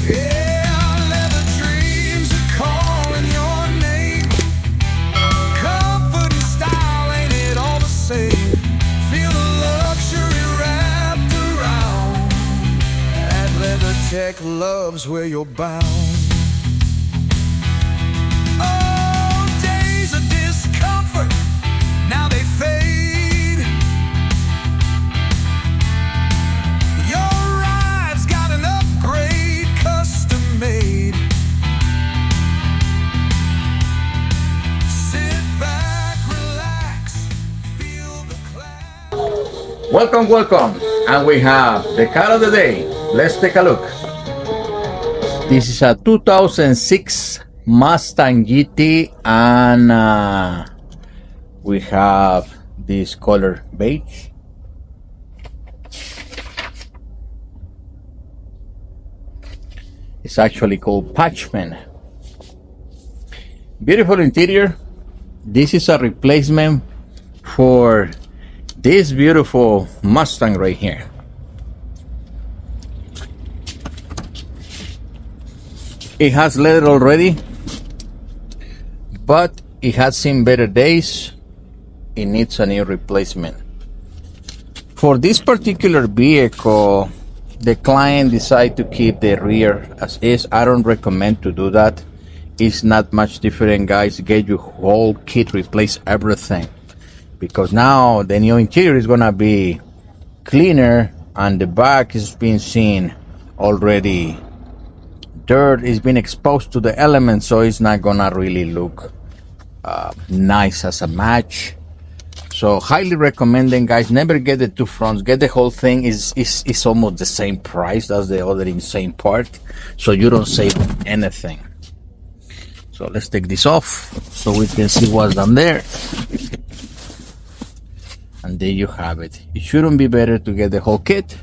Yeah, leather dreams are calling your name. Comfort and style, ain't it all the same? Feel the luxury wrapped around. At LeatherTeck, love's where you're bound. Oh, days of discomfort, now they fade. Your ride's got an upgrade, custom made. Sit back, relax, feel the class. Welcome, and we have the car of the day. Let's take a look. This is a 2006 Mustang GT, and we have this color beige. It's actually called Patchman. Beautiful interior. This is a replacement for this beautiful Mustang right here. It has leather already, but it has seen better days. It needs a new replacement. For this particular vehicle, the client decided to keep the rear as is. I don't recommend to do that. It's not much different, guys. Get your whole kit, replace everything, because now the new interior is gonna be cleaner, and the back is being seen already. Dirt is being exposed to the elements, so it's not gonna really look nice as a match. So highly recommending, guys. Never get the two fronts, get the whole thing. Is almost the same price as the other insane part, so you don't save anything. So let's take this off so we can see what's down there. And there you have it. It shouldn't be better to get the whole kit,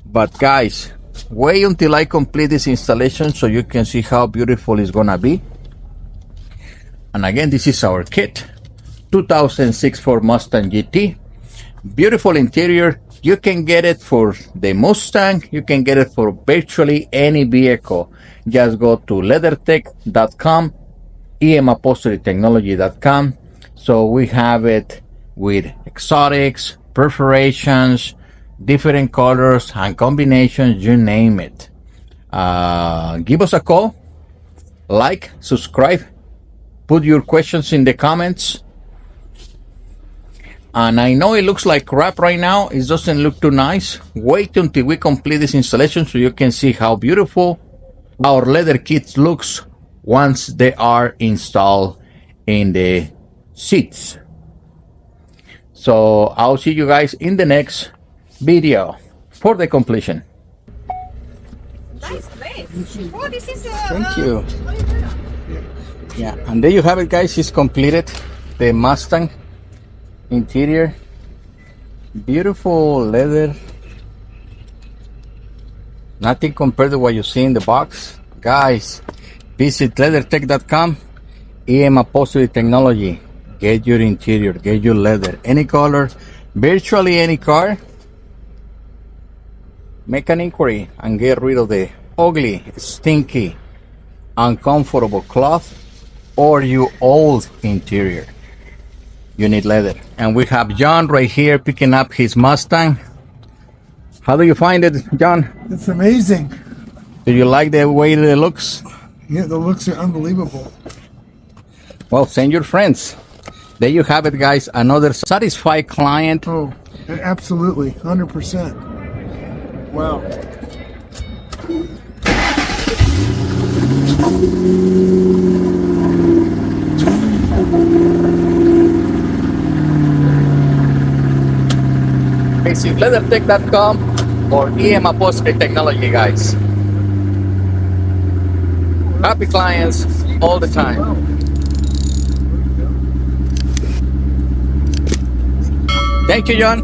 but guys, wait until I complete this installation so you can see how beautiful it's gonna be. And again, this is our kit, 2006 Ford Mustang GT. Beautiful interior. You can get it for the Mustang, you can get it for virtually any vehicle. Just go to LeatherTeck.com, upholsterytechnology.com. So we have it with exotics, perforations, different colors and combinations, you name it. Give us a call, like, subscribe, put your questions in the comments. And I know it looks like crap right now, it doesn't look too nice. Wait until we complete this installation so you can see how beautiful our leather kit looks once they are installed in the seats. So I'll see you guys in the next video for the completion. Nice place. Oh, this is Thank you. Yeah, and there you have it, guys. It's completed. The Mustang interior, beautiful leather. Nothing compared to what you see in the box, guys. Visit LeatherTeck.com, upholstery technology. Get your interior, get your leather, any color, virtually any car. Make an inquiry and get rid of the ugly, stinky, uncomfortable cloth or your old interior. You need leather. And we have John right here picking up his Mustang. How do you find it, John? It's amazing. Do you like the way it looks? Yeah, the looks are unbelievable. Well, send your friends. There you have it, guys. Another satisfied client. Oh, absolutely, 100%. Wow. Visit LeatherTeck.com or upholstery technology, guys. Happy clients all the time. Thank you, John.